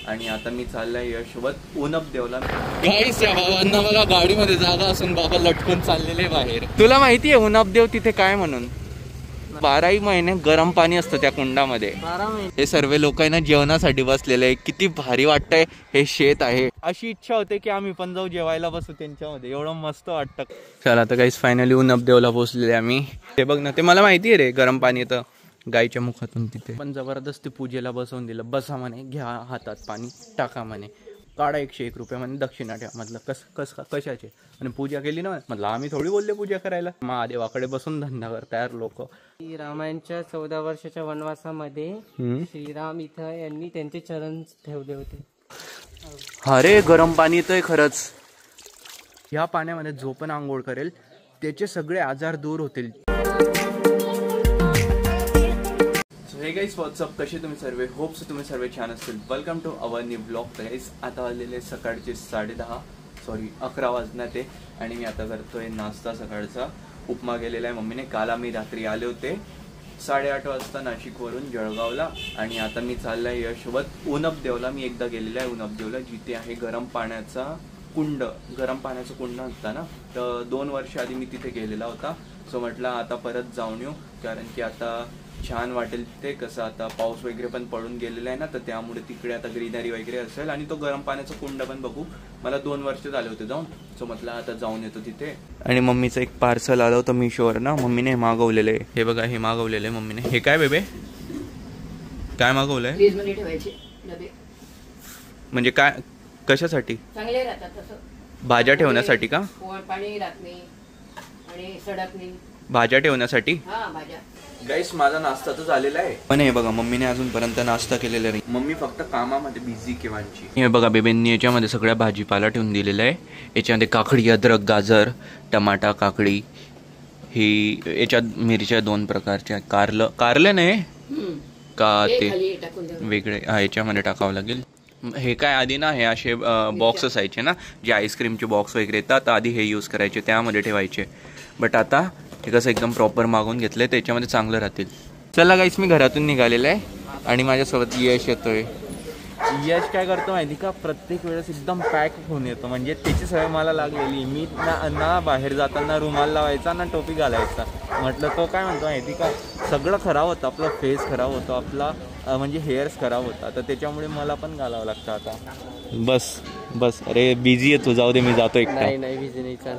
आणि आता मी चाललाय यशवत उनपदेवला। गाईस या बाबांना मला गाडीमध्ये जागा असून बाबा लटकून चाललेले बाहेर। तुला माहिती आहे उनपदेव तिथे काय म्हणून? 12 महिने गरम पाणी असतं त्या कुंडामध्ये। 12 महिने हे सर्व लोक आहे ना जेवणासाठी बसलेले आहे। किती भारी वाटतंय, हे शेत आहे। अशी इच्छा होते की आम्ही पण जाऊ जेवायला बसू त्यांच्यामध्ये, एवढं मस्त वाटतं। चला आता गाईस फायनली उनपदेवला पोहोचलेले आम्ही। ते बघ ना, ते मला माहिती आहे रे गरम पाणी येतं गायच्या मुखातून। तिथे पण जबरदस्ती पूजेला बसवून दिलं, बसा म्हणे, घ्या हातात पाणी, टाका म्हणे, काढा 101 रुपये म्हणे दक्षिणा ठेवा। म्हटलं कशाचे? आणि पूजा केली ना? म्हटलं आम्ही थोडी बोलले पूजा करायला। महादेवाकडे बसून धंदा करताय लोक। रामायणच्या 14 वर्षाच्या वनवासामध्ये श्रीराम इथं यांनी त्यांचे चरण ठेवले होते। अरे गरम पाणी येतंय खरंच। या पाण्यामध्ये जो पण आंघोळ करेल त्याचे सगळे आजार दूर होतील। हे गाईस व्हॉट्सअप, कसे तुम्ही सर्व? होप्स तुम्ही सर्व छान असतील। Welcome to our new blog. Guys आता वाजलेले सकाळचे 11:30 वाजण्यात आहे आणि मी आता करतोय नाश्ता सकाळचा। उपमा गेलेला आहे मम्मीने। काल आम्ही रात्री आले होते 8:30 वाजता नाशिकवरून जळगावला आणि आता मी चाललाय यशवत उनपदेवला। मी एकदा गेलेला आहे उनपदेवला, जिथे आहे गरम पाण्याचा कुंड। गरम पाण्याचा कुंड असता ना, तर 2 वर्ष आधी मी तिथे गेलेला होता। सो म्हटलं आता परत जाऊन येऊ, कारण की आता छान वाटेल ते। कसं आता पाऊस वगैरे पण पडून गेलेला आहे ना, तर त्यामुळे तिकडे आता ग्रीनरी वगैरे असेल आणि तो गरम पाण्याचा कुंड पण बघू। मला 2 वर्ष झाले होते जाऊन, सो म्हटलं आता जाऊन येतो तिथे। आणि मम्मीचं एक पार्सल आलं होतं मीशोवर ना, मम्मीने मागवलेलं आहे। हे बघा, हे मागवलेलं आहे मम्मीने। हे काय बेबे, काय मागवलंय? फ्रीजमध्ये ठेवायचे डबे। म्हणजे काय, कशासाठी? चांगले राहतात तसं। भाज्या ठेवण्यासाठी का? पाणी राहत नाही आणि सडत नाही। भाज्या ठेवण्यासाठी? हा, भाज्या। गाईस माझा नाश्ता तर झालेला आहे, पण हे बघा मम्मीने अजूनपर्यंत नाश्ता केलेला नाही। मम्मी फक्त कामामध्ये बिझी केव्हाची। हे बघा बेबेंनी याच्यामध्ये सगळ्या भाजीपाला ठेवून दिलेला आहे। याच्यामध्ये काकडी, अद्रक, गाजर, टमाटा, काकडी, ही याच्यात मिरच्या 2 प्रकारच्या, कारले नाही का ते वेगळे, हा याच्यामध्ये टाकावं लागेल। हे काय आधी ना हे असे बॉक्स असायचे ना, जे आईस्क्रीमचे बॉक्स वगैरे येतात, आधी हे यूज करायचे, त्यामध्ये ठेवायचे। बट आता हे कसं एकदम प्रॉपर मागून घेतलंय, त्याच्यामध्ये चांगलं राहतील। चला गाईस, मी घरातून निघालेलं आहे आणि माझ्यासोबत यश येतोय। यश काय करतो माहिती का, प्रत्येक वेळेस एकदम पॅक होऊन येतो, म्हणजे त्याची सवय मला लागलेली। मी ना बाहेर जाताना रुमाल लावायचा ना टोपी घालायचा। म्हटलं तो काय म्हणतो माहिती का, सगळं खराब होतं, आपला फेस खराब होतो, आपला म्हणजे हेअर्स खराब होता, तर त्याच्यामुळे मला पण घालावं लागतं आता। बस अरे बिझी आहे तू, जाऊ दे, मी जातो एकटा। नाही बिझी नाही, चल।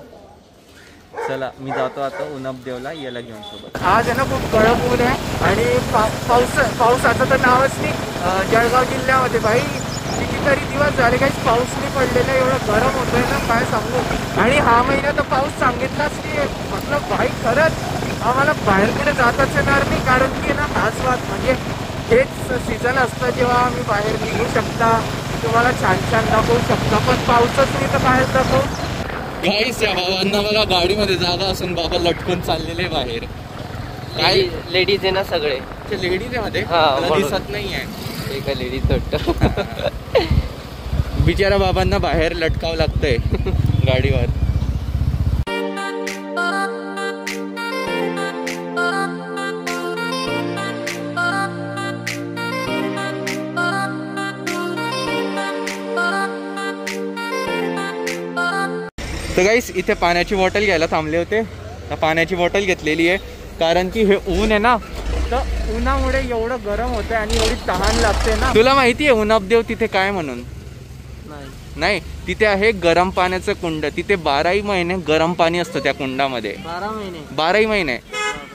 चला मी जातो आता उनपदेवला, याला घेऊन सोबत। आज आहे ना खूप कडक ऊन आहे आणि पावसाचं तर नावच नाही जळगाव जिल्ह्यामध्ये। भाई कितीतरी दिवस झाले काही पाऊस नाही पडलेला, एवढं गरम होतंय ना काय सांगू। आणि हा महिना तर पाऊस सांगितलाच नाही। म्हटलं भाई खरंच आम्हाला बाहेर कुठे जाताच येणार नाही, कारण की ना हाच वाद, म्हणजे हेच सीझन असतं जेव्हा आम्ही बाहेर निघू शकता, तुम्हाला छान दाखवू शकता, पण पाऊसच नाही तर बाहेर दाखवू। गाईस या बाबांना मला गाडीमध्ये जागा असून बाबा लटकून चाललेले बाहेर। काय लेडीज आहे ना सगळे? लेडीज आहे मध्ये, दिसत नाही आहे एका लेडीज वाटतं। बिचारा बाबांना बाहेर लटकावं लागतंय गाडीवर। तर गाईस इथे पाण्याची बॉटल घ्यायला थांबले होते, तर पाण्याची बॉटल घेतलेली आहे, कारण की हे ऊन आहे ना, तर उन्हामुळे एवढं गरम होतंय आणि एवढी तहान लागते ना। तुला माहिती आहे उनपदेव तिथे काय म्हणून? नाही, तिथे आहे गरम पाण्याचं कुंड। तिथे 12 महिने गरम पाणी असतं त्या कुंडामध्ये। 12 महिने।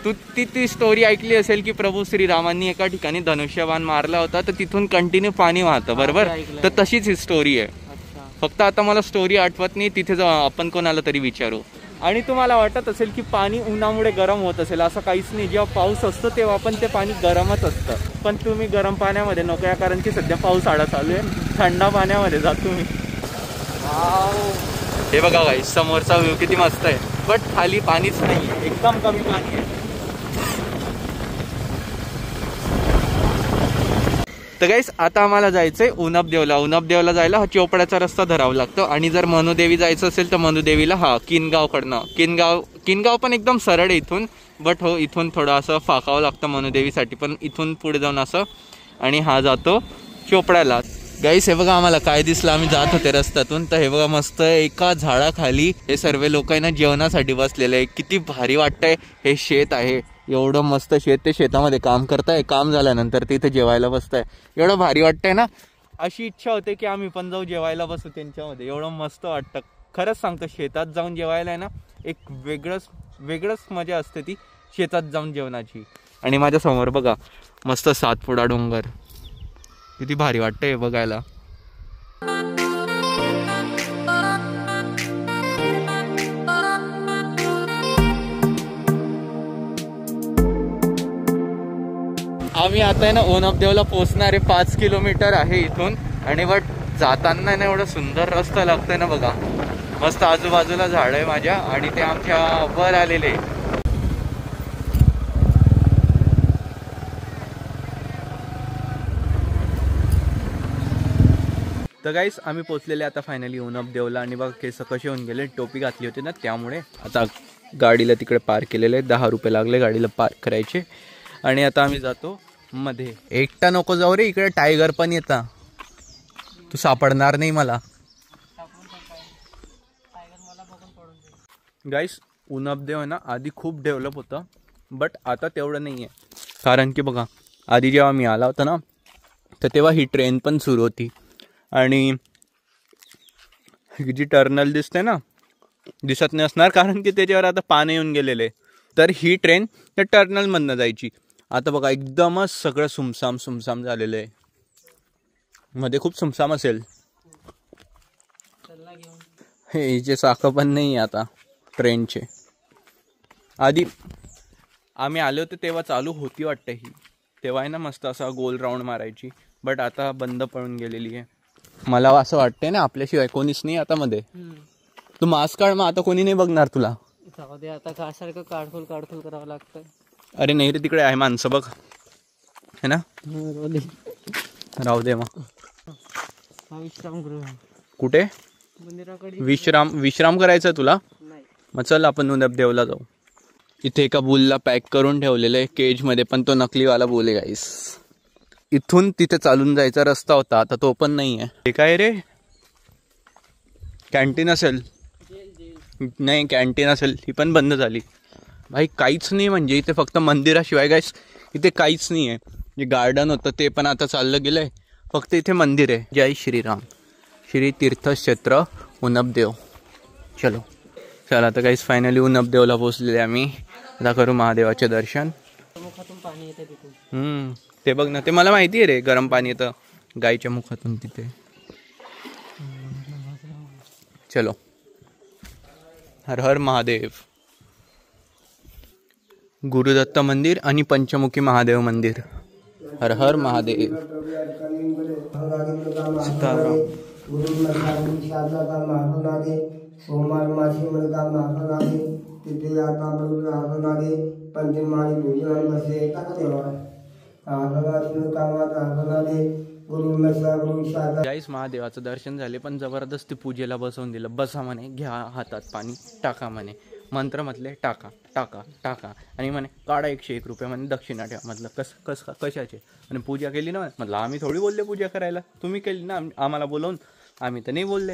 तू ती स्टोरी ऐकली असेल की प्रभू श्रीरामांनी एका ठिकाणी धनुष्यबाण मारला होता, तर तिथून कंटिन्यू पाणी वाहतं, बरोबर? तर तशीच ही स्टोरी आहे। फक्त आता मला स्टोरी आठवत नाही, तिथे जाऊ आपण कोणाला तरी विचारू। आणि तुम्हाला वाटत असेल की पाणी उन्हामुळे गरम होत असेल, असं काहीच नाही। जेव्हा पाऊस असतो तेव्हा पण ते पाणी गरमच असतं, पण तुम्ही गरम पाण्यामध्ये नको या, कारण की सध्या पावसाळा चालू आहे। थंड पाण्यामध्ये जा तुम्ही। हे बघा गाईस समोरचा व्ह्यू किती मस्त आहे, बट खाली पाणीच नाही, एकदम कमी पाणी आहे। तर गाईस आता आम्हाला जायचंय उनपदेवला। उनपदेवला जायला हा चोपड्याचा रस्ता धरावा लागतो, आणि जर मनुदेवी जायचं असेल तर मनुदेवीला हा किनगावकडनं, किनगाव पण एकदम सरळ आहे इथून, बट हो इथून थोडं असं फाकावं लागतं मनुदेवीसाठी, पण इथून पुढे जाऊन असं, आणि हा जातो चोपड्याला। गाईस हे बघा आम्हाला काय दिसलं, आम्ही जात होते रस्त्यातून तर हे बघा मस्त एका झाडाखाली हे सर्व लोक आहे ना जेवणासाठी बसलेले आहे. किती भारी वाटतंय. हे शेत आहे, एवढं मस्त शेत, ते शेतामध्ये काम करताय, काम झाल्यानंतर ते इथे जेवायला बसताय. एवढं भारी वाटतंय ना. अशी इच्छा होते की आम्ही पण जाऊ जेवायला बसू त्यांच्यामध्ये. एवढं मस्त वाटतं. खरंच सांगतो, शेतात जाऊन जेवायला आहे ना एक वेगळंच मजा असते ती शेतात जाऊन जेवणाची. आणि माझ्या समोर बघा मस्त सातपुडा डोंगर, किती भारी वाटतंय बघायला. आम्ही आता आहे ना ओनपदेवला पोहोचणार आहे. 5 किलोमीटर आहे इथून. आणि बट जाताना ना एवढं सुंदर रस्ता लागतोय ना बघा. मस्त आजूबाजूला झाड आहे माझ्या आणि ते आमच्या वर आलेले. तर गाईस आम्ही पोचलेले आता फायनली ओनपदेवला. आणि बघा केस कसे होऊन गेले, टोपी घातली होती ना त्यामुळे. आता गाडीला तिकडे पार्क केलेले, 10 रुपये लागले गाडीला पार्क करायचे. आणि आता आम्ही जातो मध्ये. एकटा नको जाऊ रे, इकडे टायगर पण येता, तू सापडणार नाही मला. गाईस ओनपदेव आहे ना आधी खूप डेव्हलप होतं, बट आता तेवढं नाही आहे. कारण की बघा आधी जेव्हा मी आला होता ना तर तेव्हा ही ट्रेन पण सुरू होती. आणि जी टर्नल दिसते ना, दिसत नसणार कारण की त्याच्यावर आता पाणी येऊन गेलेले. तर ही ट्रेन त्या टर्नलमधनं जायची. आता बघा एकदमच सगळं सुमसाम झालेलं आहे. मध्ये खूप सुमसाम असेल. हे हिचे चाकं पण नाही आता ट्रेनचे. आधी आम्ही आलो होतो तेव्हा चालू होती वाटतं ही. तेव्हा आहे ना मस्त असा गोल राऊंड मारायची, बट आता बंद पडून गेलेली आहे. मला असं वाटतंय ना आपल्याशिवाय कोणीच नाही आता मध्ये. तू मास्क काढ, मग आता कोणी नाही बघणार तुला. जाऊ दे आता, काय सारखं काढफुल करावं लागतं. अरे नाही रे, तिकडे आहे माणसं बघ, है ना. राहू दे मग. विश्रामगृह कुठे? मंदिराकडे. विश्राम करायचा तुला? नाही. मग चल आपण ओनपदेवला जाऊ. इथे एका बुलला पॅक करून ठेवलेलं आहे केजमध्ये, पण तो नकलीवाला बुल आहे गाईस. इथून तिथे चालून जायचा रस्ता होता, आता तो पण नाही आहे. हे काय रे, कॅन्टीन असेल? नाही कॅन्टीन असेल, ही पण बंद झाली. भाई काहीच नाही, म्हणजे इथे फक्त मंदिराशिवाय गाईस इथे काहीच नाही आहे. जे गार्डन होतं ते पण आता चाललं गेलंय, फक्त इथे मंदिर आहे. जय श्रीराम. श्री तीर्थक्षेत्र ओनपदेव. चलो चला आता गाईस फायनली ओनपदेवला पोहोचलेले आम्ही. आता करू महादेवाचे दर्शन. मुखातून पाणी येते तिथून. ते बघ ना, ते मला माहिती आहे रे, गरम पाणी येतं गायच्या मुखातून तिथे. चलो हर हर महादेव. गुरुदत्त मंदिर आणि पंचमुखी महादेव मंदिर. हर हर महादेव. सीताराम. सोमवार मासी मुलगा महाराजे तिथे आता महाराजे पंचमाळी भोजन बसे एकाच देवा गाईस महादेवाचं दर्शन झाले, पण जबरदस्ती पूजेला बसवून दिलं. बसा म्हणे, घ्या हातात पाणी, टाका म्हणे. मंत्र म्हटले टाका टाका टाका. आणि म्हणे काढा 101 रुपये म्हणे दक्षिणा ठेवा. म्हटलं कशाचे? आणि पूजा केली ना. म्हटलं आम्ही थोडी बोलले पूजा करायला, तुम्ही केली ना आम्हाला बोलवून, आम्ही तर नाही बोलले.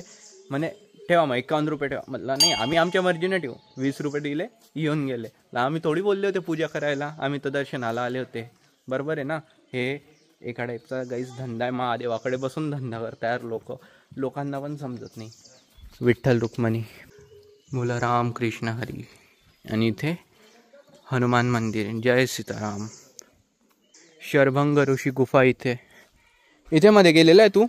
म्हणे ठेवा मग 51 रुपये ठेवा. म्हटलं नाही, आम्ही आमच्या मर्जीने ठेवू. 20 रुपये दिले, येऊन गेले. आम्ही थोडी बोलले होते पूजा करायला, आम्ही तर दर्शनाला आले होते. बरोबर आहे ना. हे एका टाईपचा गाईस धंदा आहे. महादेवाकडे बसून धंदा करताय लोकांना पण समजत नाही. विठ्ठल रुक्मिणी, मुला राम कृष्ण हरी. आणि इथे हनुमान मंदिर. जय सीताराम. शरभंग ऋषी गुफा इथे मध्ये गेलेला आहे तू?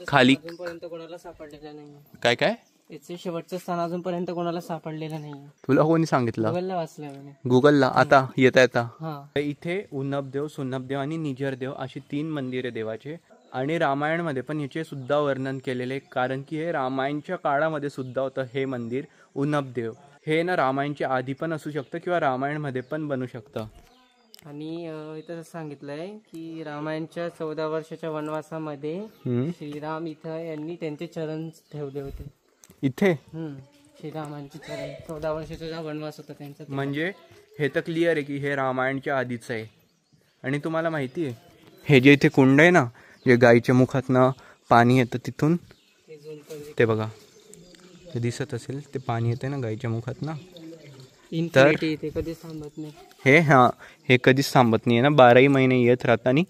खाली अजूनपर्यंत कोणाला सापडलेलं नाही. काय काय? याचे शेवटचं स्थान अजूनपर्यंत कोणाला सापडलेलं नाही. तुला कोणी सांगितलं? गुगलला वाचलं. गुगलला. आता येता हा. इथे उन्नपदेव, सुन्नपदेव आणि निझरदेव अशी 3 मंदिरे देवाचे. आणि रामायणमध्ये पण याचे सुद्धा वर्णन केलेले, कारण की हे रामायणच्या काळामध्ये सुद्धा होतं हे मंदिर उन्नपदेव. हे ना रामायणच्या आधी पण असू शकतं किंवा रामायणमध्ये पण बनू शकतं. आणि इथं सांगितलंय की रामायणच्या 14 वर्षाच्या वनवासामध्ये श्रीराम इथं यांनी त्यांचे चरण ठेवले होते. इथे श्रीरामांचे चरण 14 वर्षाचा जो वनवास होता त्यांचा. म्हणजे हे तर क्लिअर आहे की हे रामायणच्या आधीच आहे. आणि तुम्हाला माहिती आहे हे जे इथे कुंड आहे ना, जे गाईच्या मुखातनं पाणी येतं तिथून ते बघा, ते दिसत असेल ते पाणी येते ना गाईच्या मुखातनं. इन्फिनिटी ते कधीच थांबत नाही. हे कधीच थांबत नाही आहे ना, 12ही महिने येत राहतं आणि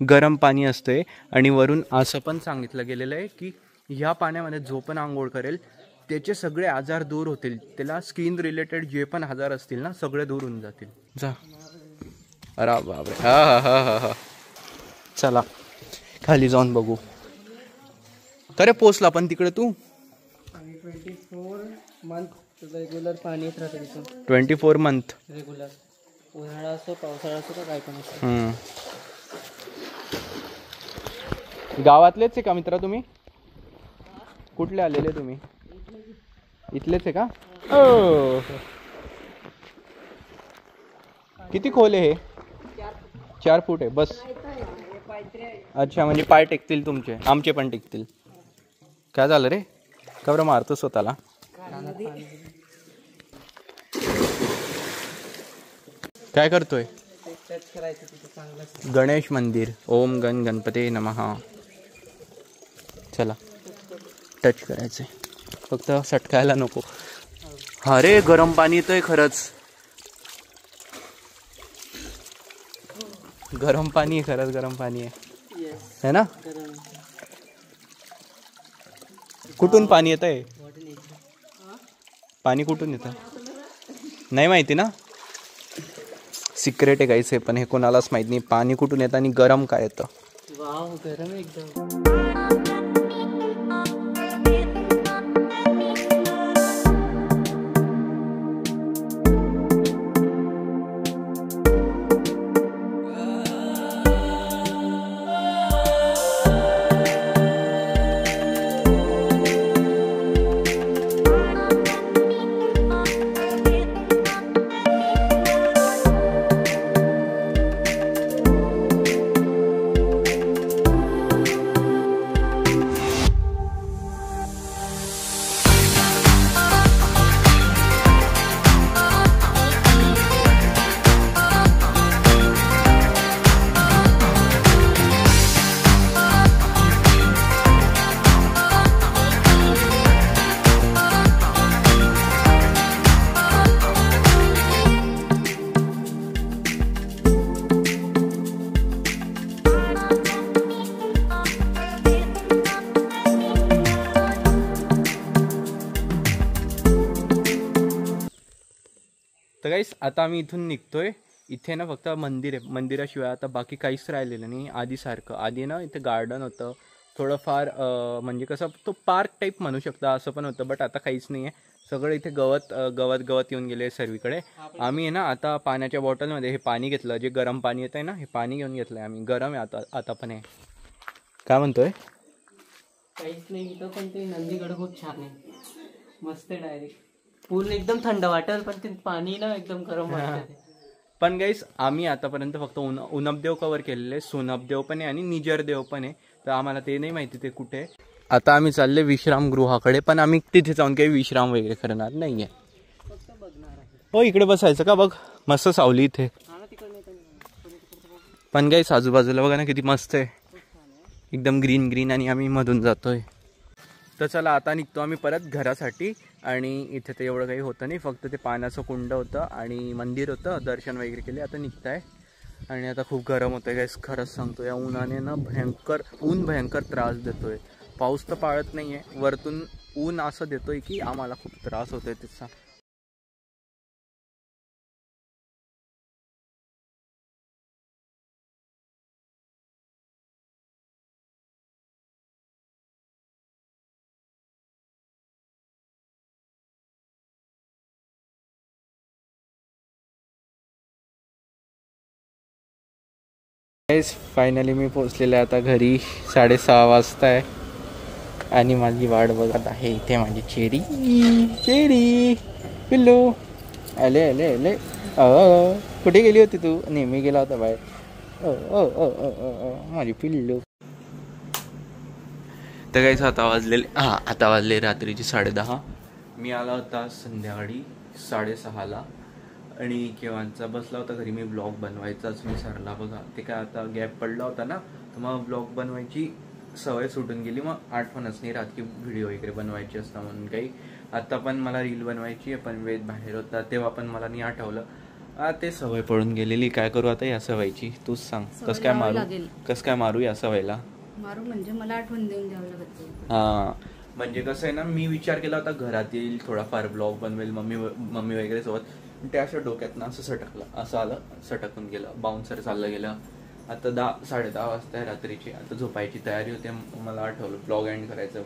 गरम पाणी असतंय. आणि वरून असं पण सांगितलं गेलेलं आहे की ह्या पाण्यामध्ये जो पण आंघोळ करेल त्याचे सगळे आजार दूर होतील, त्याला स्किन रिलेटेड जे पण आजार असतील ना सगळे दूर होऊन जातील. जा, अरे बापरे, हा हा हा हा. चला खाली जाऊन बघू. खरे पोचला पण तिकडे तू. 24 मंथ रेग्युलर पाणी येत राहतं तिथून. 24 मंथ रेग्युलर, उन्हाळा असो पावसाळा असो का काय पण असो. गावातलेच आहे का मित्रा तुम्ही? कुठले आलेले तुम्ही? इथलेच आहे का? ओ, किती खोल आहे हे? 4 फूट आहे बस. अच्छा, म्हणजे पाय टेकतील तुमचे, आमचे पण टेकतील. काय झालं रे, कवर मारतो स्वतःला? काय करतोय? गणेश मंदिर. ओम गण गणपते नमः. चला टच करायचंय, फक्त सटकायला नको. अरे गरम पाणी येतंय खरंच, गरम पाणी आहे खरंच, गरम पाणी आहे ना. कुठून पाणी येतंय? पाणी कुठून येतं नाही माहिती ना, सिक्रेट आहे काहीच आहे, पण हे कोणालाच माहित नाही पाणी कुठून येतं आणि गरम काय येतं. वाव, गरम एकदम. तर गाईस आता आम्ही इथून निघतोय. इथे ना फक्त मंदिर आहे, मंदिराशिवाय आता बाकी काहीच राहिलेलं नाही आधीसारखं. आधी ना इथे गार्डन होतं थोडंफार, म्हणजे कसं तो पार्क टाईप म्हणू शकता असं पण होतं, बट आता काहीच नाही आहे. सगळं इथे गवत गवत गवत येऊन गेले सर्वीकडे. आम्ही आहे ना आता पाण्याच्या बॉटलमध्ये हे पाणी घेतलं, जे गरम पाणी येतं आहे ना, हे पाणी घेऊन घेतलं आहे आम्ही. गरम आहे आता पण आहे. काय म्हणतोय? काहीच नाही इथं, पण ते नंदीगड खूप छान आहे, मस्त आहे. डायरेक्ट पूर्ण एकदम थंड वाटेल, पण ते पाणी ना एकदम गरम वाटतं. पण गाईस आम्ही आतापर्यंत फक्त उनबदेव कव्हर केलेले, सोनबदेव पण आहे आणि निजरदेव पण आहे, तर आम्हाला ते नाही माहिती ते कुठे. आता आम्ही चालले विश्रामगृहाकडे, पण आम्ही तिथे जाऊन काही विश्राम वगैरे करणार नाही आहे. हो, इकडे बसायचं का बघ, मस्त सावली इथे. पण गाईस आजूबाजूला बघा ना किती मस्त आहे, एकदम ग्रीन ग्रीन, आणि आम्ही मधून जातोय. तर चला आता निघतो आम्ही परत घरासाठी. आणि इथे ते एवढं काही होतं नाही, फक्त ते पाण्याचं कुंड होतं आणि मंदिर होतं, दर्शन वगैरे केले. आता निघताय आणि आता खूप गरम होतं गाईस, खरंच सांगतो. या उन्हाने ना भयंकर त्रास देतोय. पाऊस तर पाळत नाही आहे, वरतून ऊन असं देतोय की आम्हाला खूप त्रास होतोय त्याचा. फायनली मी पोचलेलो आहे आता घरी. 6:30 वाजता आहे आणि माझी वाट बघत आहे इथे माझी चेरी पिल्लू. आले कुठे गेली होती तू? नेहमी गेला होता बाहेर. माझी पिल्लू. तर काहीच आता वाजले रात्रीची 10:30. मी आला होता संध्याकाळी 6:30ला आणि केव्हाचा बसला होता घरी. मी ब्लॉग बनवायचाच विसरला बघा, ते काय आता गॅप पडला होता ना, तर मग ब्लॉग बनवायची सवय सुटून गेली, मग आठवणच नाही राहत की व्हिडिओ वगैरे बनवायची असतं म्हणून काही. आता पण मला रील बनवायची आहे, पण वेळ बाहेर होता तेव्हा पण मला नाही आठवलं. ते सवय पडून गेलेली, काय करू आता या सवयीची, तूच सांग. कस काय मारू या सवयीला? मारू म्हणजे मला आठवण देऊन द्यावं लागत. हा, म्हणजे कसं आहे ना, मी विचार केला होता घरात येईल, थोडाफार ब्लॉग बनवेल मम्मी वगैरे सोबत. त्या असं डोक्यात ना असं सटकलं, असं आलं, सटकून गेलं, बाउन्सर चाललं गेलं. आता 10-10:30 वाजता आहे रात्रीची, आता झोपायची तयारी होते. मला आठवलं ब्लॉग एंड करायचं.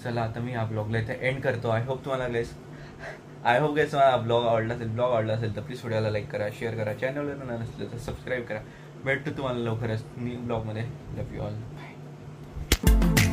चला आता मी हा ब्लॉगला इथे एंड करतो. आय होप तुम्हाला गाईस मला ब्लॉग आवडला असेल तर प्लीज व्हिडिओला लाईक करा, शेअर करा, चॅनलवर नसलं तर सबस्क्राईब करा. भेटतो तुम्हाला लवकरच न्यू ब्लॉगमध्ये. लव यू ऑल, बाय.